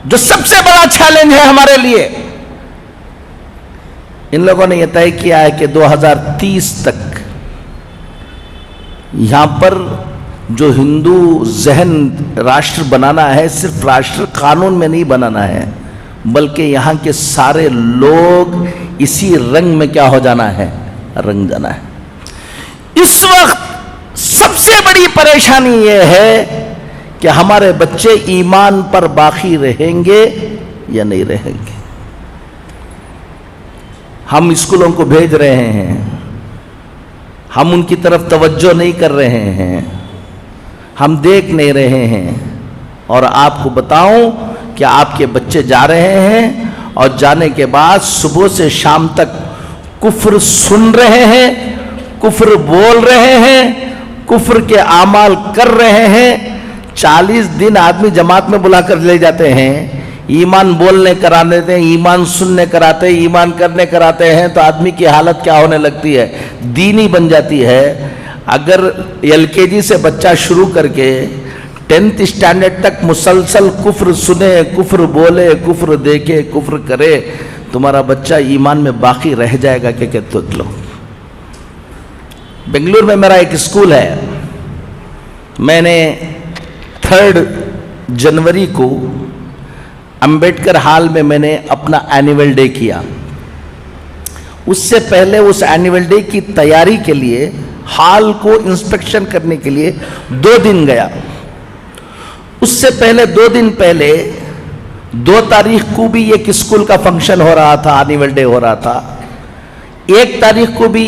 جو سب سے بڑا چیلنج ہے ہمارے لیے، ان لوگوں نے یہ طے کیا ہے کہ 2030 تک یہاں پر جو ہندو ذہن راشٹر بنانا ہے، صرف راشٹر قانون میں نہیں بنانا ہے، بلکہ یہاں کے سارے لوگ اسی رنگ میں کیا ہو جانا ہے، رنگ جانا ہے۔ اس وقت سب سے بڑی پریشانی یہ ہے کہ ہمارے بچے ایمان پر باقی رہیں گے یا نہیں رہیں گے۔ ہم اسکولوں کو بھیج رہے ہیں، ہم ان کی طرف توجہ نہیں کر رہے ہیں، ہم دیکھ نہیں رہے ہیں، اور آپ کو بتاؤں کہ آپ کے بچے جا رہے ہیں اور جانے کے بعد صبح سے شام تک کفر سن رہے ہیں، کفر بول رہے ہیں، کفر کے اعمال کر رہے ہیں۔ 40 دن آدمی جماعت میں بلا کر لے جاتے ہیں، ایمان بولنے کرانے دیتے ہیں، ایمان سننے کراتے ہیں، ایمان کرنے کراتے ہیں، تو آدمی کی حالت کیا ہونے لگتی ہے، دینی بن جاتی ہے۔ اگر LKG سے بچہ شروع کر کے 10th اسٹینڈرڈ تک مسلسل کفر سنے، کفر بولے، کفر دیکھے، کفر کرے، تمہارا بچہ ایمان میں باقی رہ جائے گا کہ دیکھ لو۔ بنگلور میں میرا ایک اسکول ہے، میں نے 3 جنوری کو امبیڈکر ہال میں نے اپنا اینیول ڈے کیا۔ اس سے پہلے اس اینیول ڈے کی تیاری کے لیے ہال کو انسپیکشن کرنے کے لیے 2 دن گیا۔ اس سے پہلے 2 دن پہلے 2 تاریخ کو بھی ایک اسکول کا فنکشن ہو رہا تھا، اینیول ڈے ہو رہا تھا۔ 1 تاریخ کو بھی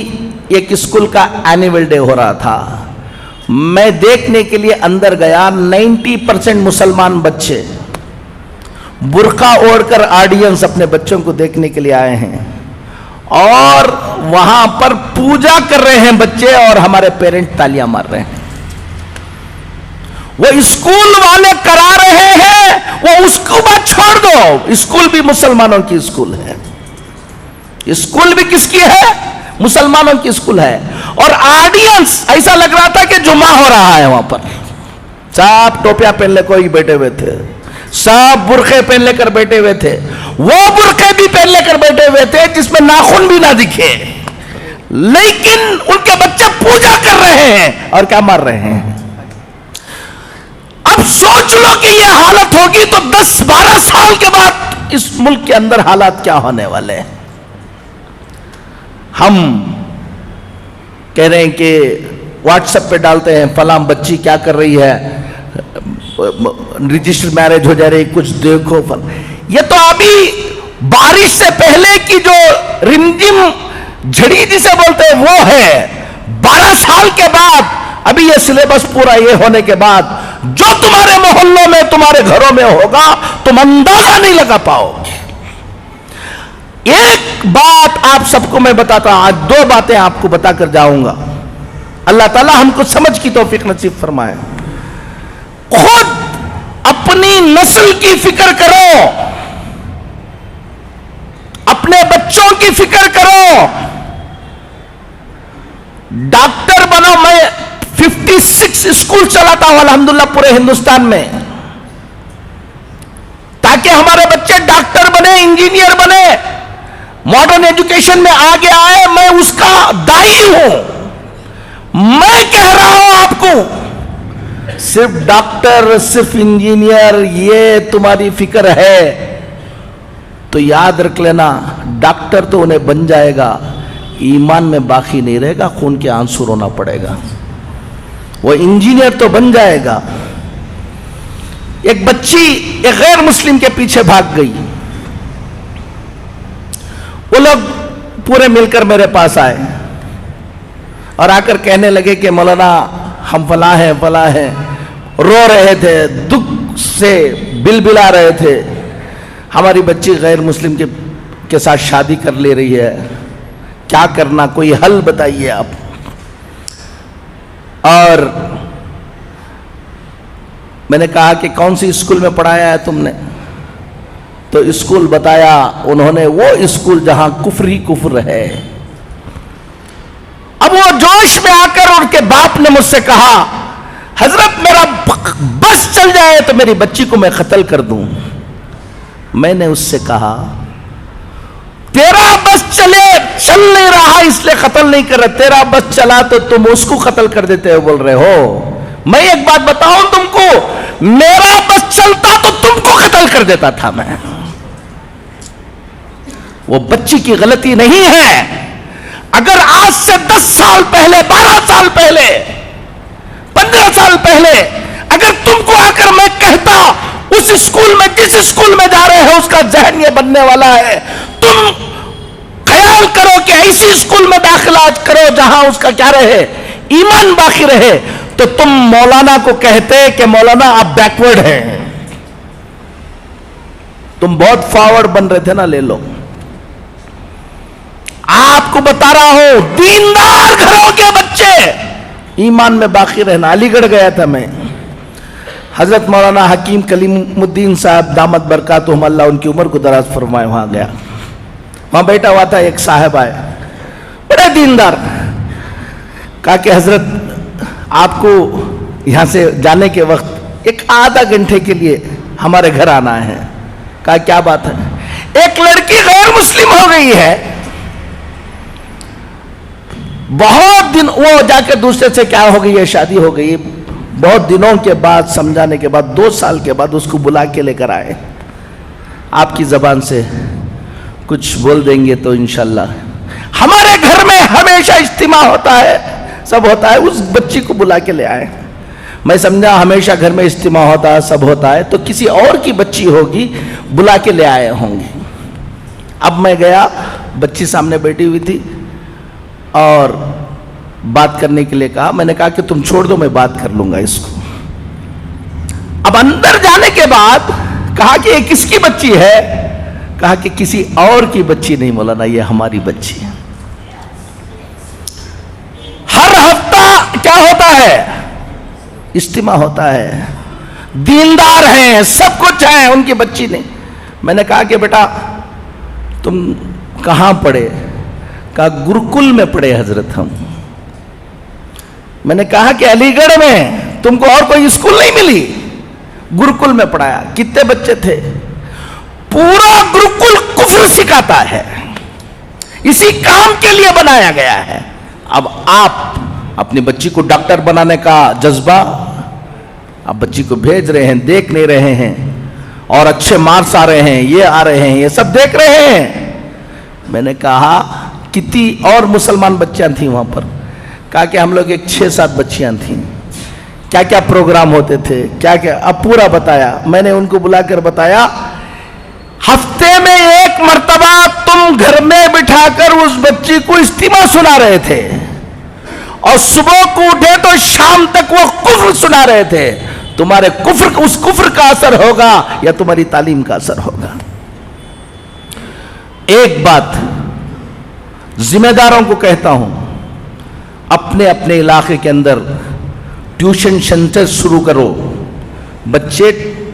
ایک اسکول کا اینیول ڈے ہو رہا تھا۔ میں دیکھنے کے لیے اندر گیا، 90% مسلمان بچے برقع اوڑھ کر آڈینس اپنے بچوں کو دیکھنے کے لیے آئے ہیں، اور وہاں پر پوجا کر رہے ہیں بچے، اور ہمارے پیرنٹ تالیاں مار رہے ہیں۔ وہ اسکول والے کرا رہے ہیں، وہ اس کو بات چھوڑ دو، اسکول بھی مسلمانوں کی اسکول ہے، اسکول بھی کس کی ہے، مسلمانوں کی اسکول ہے۔ اور آڈینس ایسا لگ رہا تھا کہ جمعہ ہو رہا ہے، وہاں پر سب ٹوپیاں پہن لے کوئی بیٹھے ہوئے تھے، سب برقعے پہن لے کر بیٹھے ہوئے تھے، وہ برقعے بھی پہن لے کر بیٹھے ہوئے تھے جس میں ناخن بھی نہ دکھے، لیکن ان کے بچے پوجا کر رہے ہیں اور کیا مار رہے ہیں۔ اب سوچ لو کہ یہ حالت ہوگی تو 10-12 سال کے بعد اس ملک کے اندر حالات کیا ہونے والے ہیں۔ ہم کہہ رہے ہیں کہ واٹس ایپ پہ ڈالتے ہیں فلاں بچی کیا کر رہی ہے، رجسٹر میرج ہو جا رہی، کچھ دیکھو۔ یہ تو ابھی بارش سے پہلے کی جو رمجم جھڑی جسے بولتے ہیں وہ ہے۔ 12 سال کے بعد ابھی یہ سلیبس پورا یہ ہونے کے بعد جو تمہارے محلوں میں تمہارے گھروں میں ہوگا تم اندازہ نہیں لگا پاؤ گے۔ ایک بات آپ سب کو میں بتاتا ہوں، آج 2 باتیں آپ کو بتا کر جاؤں گا۔ اللہ تعالی ہم کو سمجھ کی توفیق نصیب فرمائے۔ خود اپنی نسل کی فکر کرو، اپنے بچوں کی فکر کرو، ڈاکٹر بنو۔ میں 56 اسکول چلاتا ہوں الحمدللہ پورے ہندوستان میں، تاکہ ہمارے بچے ڈاکٹر بنے، انجینئر بنے، ماڈرن ایجوکیشن میں آگے آئے۔ میں اس کا داعی ہوں۔ میں کہہ رہا ہوں آپ کو، صرف ڈاکٹر، صرف انجینئر یہ تمہاری فکر ہے تو یاد رکھ لینا، ڈاکٹر تو انہیں بن جائے گا، ایمان میں باقی نہیں رہے گا، خون کے آنسو رونا پڑے گا۔ وہ انجینئر تو بن جائے گا۔ ایک بچی ایک غیر مسلم کے پیچھے بھاگ گئی، وہ لوگ پورے مل کر میرے پاس آئے اور آ کر کہنے لگے کہ مولانا ہم فلاں ہیں فلاں ہیں، رو رہے تھے، دکھ سے بلبلا رہے تھے، ہماری بچی غیر مسلم کے ساتھ شادی کر لے رہی ہے، کیا کرنا، کوئی حل بتائیے آپ۔ اور میں نے کہا کہ کون سی اسکول میں پڑھایا ہے تم نے؟ تو اسکول بتایا انہوں نے، وہ اسکول جہاں کفر ہی کفر ہے۔ اب وہ جوش میں آ کر ان کے باپ نے مجھ سے کہا، حضرت میرا بس چل جائے تو میری بچی کو میں قتل کر دوں۔ میں نے اس سے کہا تیرا بس چل نہیں رہا اس لیے قتل نہیں کر رہے, تیرا بس چلا تو تم اس کو قتل کر دیتے ہو بول رہے ہو. میں ایک بات بتاؤں تم کو, میرا بس چلتا تو تم کو قتل کر دیتا تھا میں. وہ بچی کی غلطی نہیں ہے. اگر آج سے 10 سال پہلے, 12 سال پہلے, 15 سال پہلے اگر تم کو آ کر میں کہتا اس اسکول میں, جس اسکول میں جا رہے ہو اس کا ذہن یہ بننے والا ہے, تم خیال کرو کہ ایسی اسکول میں داخلہ کرو جہاں اس کا کیا رہے, ایمان باقی رہے, تو تم مولانا کو کہتے کہ مولانا آپ بیکورڈ ہیں. تم بہت فارورڈ بن رہے تھے نا, لے لو. آپ کو بتا رہا ہوں دیندار گھروں کے بچے ایمان میں باقی رہنا. علی گڑھ گیا تھا میں, حضرت مولانا حکیم کلیم الدین صاحب دامت برکاتہم اللہ ان کی عمر کو دراز فرمائے, وہاں گیا. وہاں بیٹھا ہوا تھا, ایک صاحب آئے بڑے دیندار, کہا کہ حضرت آپ کو یہاں سے جانے کے وقت ایک آدھا گھنٹے کے لیے ہمارے گھر آنا ہے. کہا کیا بات ہے؟ ایک لڑکی غیر مسلم ہو گئی ہے, بہت دن, وہ جا کے دوسرے سے کیا ہو گئی ہے, شادی ہو گئی. بہت دنوں کے بعد, سمجھانے کے بعد, 2 سال کے بعد اس کو بلا کے لے کر آئے. آپ کی زبان سے کچھ بول دیں گے تو انشاءاللہ. ہمارے گھر میں ہمیشہ اجتماع ہوتا ہے, سب ہوتا ہے, اس بچی کو بلا کے لے آئے. میں سمجھا ہمیشہ گھر میں اجتماع ہوتا ہے, سب ہوتا ہے, تو کسی اور کی بچی ہوگی, بلا کے لے آئے ہوں گے. اب میں گیا, بچی سامنے بیٹھی ہوئی تھی اور بات کرنے کے لیے کہا. میں نے کہا کہ تم چھوڑ دو, میں بات کر لوں گا اس کو. اب اندر جانے کے بعد کہا کہ یہ کس کی بچی ہے؟ کہا کہ کسی اور کی بچی نہیں مولانا, یہ ہماری بچی ہے. ہر ہفتہ کیا ہوتا ہے, اجتماع ہوتا ہے, دیندار ہیں, سب کچھ ہیں, ان کی بچی نہیں. میں نے کہا کہ بیٹا تم کہاں پڑھے؟ کہا گرکل میں پڑھے حضرت ہم. میں نے کہا کہ علی گڑھ میں تم کو اور کوئی اسکول نہیں ملی؟ گرکل میں پڑھایا. کتنے بچے تھے؟ پورا گرکل کفر سکھاتا ہے, اسی کام کے لیے بنایا گیا ہے. اب آپ اپنی بچی کو ڈاکٹر بنانے کا جذبہ, آپ بچی کو بھیج رہے ہیں, دیکھ نہیں رہے ہیں, اور اچھے مارکس آ رہے ہیں, یہ آ رہے ہیں, یہ سب دیکھ رہے ہیں. میں نے کہا کتنی اور مسلمان بچیاں تھیں وہاں پر؟ کہا کہ ہم لوگ ایک 6-7 بچیاں تھیں. کیا کیا پروگرام ہوتے تھے, کیا کیا, اب پورا بتایا. میں نے ان کو بلا کر بتایا ہفتے میں 1 مرتبہ تم گھر میں بٹھا کر اس بچی کو اجتماع سنا رہے تھے, اور صبح کو اٹھے تو شام تک وہ کفر سنا رہے تھے. تمہارے کفر, اس کفر کا اثر ہوگا یا تمہاری تعلیم کا اثر ہوگا. ایک بات ذمہ داروں کو کہتا ہوں, اپنے اپنے علاقے کے اندر ٹیوشن سینٹر شروع کرو. بچے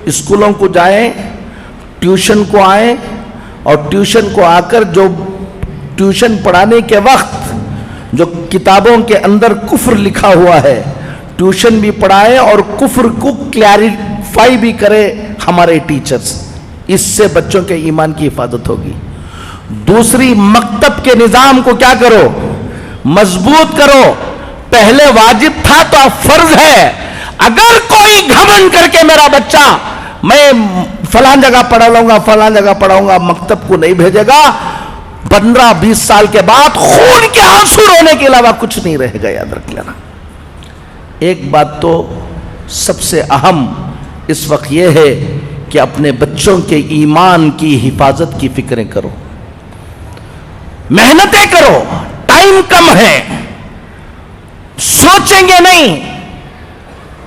اسکولوں کو جائیں, ٹیوشن کو آئیں, اور ٹیوشن کو آ کر جو ٹیوشن پڑھانے کے وقت جو کتابوں کے اندر کفر لکھا ہوا ہے, ٹیوشن بھی پڑھائیں اور کفر کو کلیریفائی بھی کرے ہمارے ٹیچرز. اس سے بچوں کے ایمان کی حفاظت ہوگی. دوسری, مکتب کے نظام کو کیا کرو, مضبوط کرو. پہلے واجب تھا تو اب فرض ہے. اگر کوئی گھمنڈ کر کے میرا بچہ میں فلان جگہ پڑھا لوں گا, فلان جگہ پڑھاؤں گا, مکتب کو نہیں بھیجے گا, 15-20 سال کے بعد خون کے آنسو رونے کے علاوہ کچھ نہیں رہے گا, یاد رکھ لینا. ایک بات تو سب سے اہم اس وقت یہ ہے کہ اپنے بچوں کے ایمان کی حفاظت کی فکریں کرو, محنتیں کرو. ٹائم کم ہے, سوچیں گے نہیں.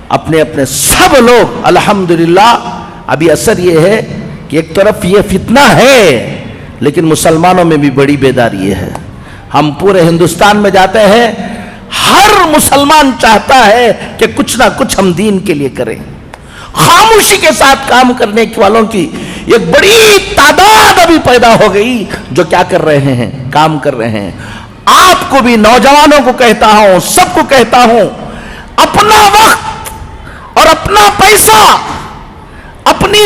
اپنے اپنے سب لوگ الحمدللہ. ابھی اثر یہ ہے کہ ایک طرف یہ فتنہ ہے, لیکن مسلمانوں میں بھی بڑی بیداری ہے. ہم پورے ہندوستان میں جاتے ہیں, ہر مسلمان چاہتا ہے کہ کچھ نہ کچھ ہم دین کے لیے کریں. خاموشی کے ساتھ کام کرنے والوں کی ایک بڑی تعداد ابھی پیدا ہو گئی جو کیا کر رہے ہیں, کام کر رہے ہیں. آپ کو بھی, نوجوانوں کو کہتا ہوں, سب کو کہتا ہوں, اپنا وقت اور اپنا پیسہ, اپنی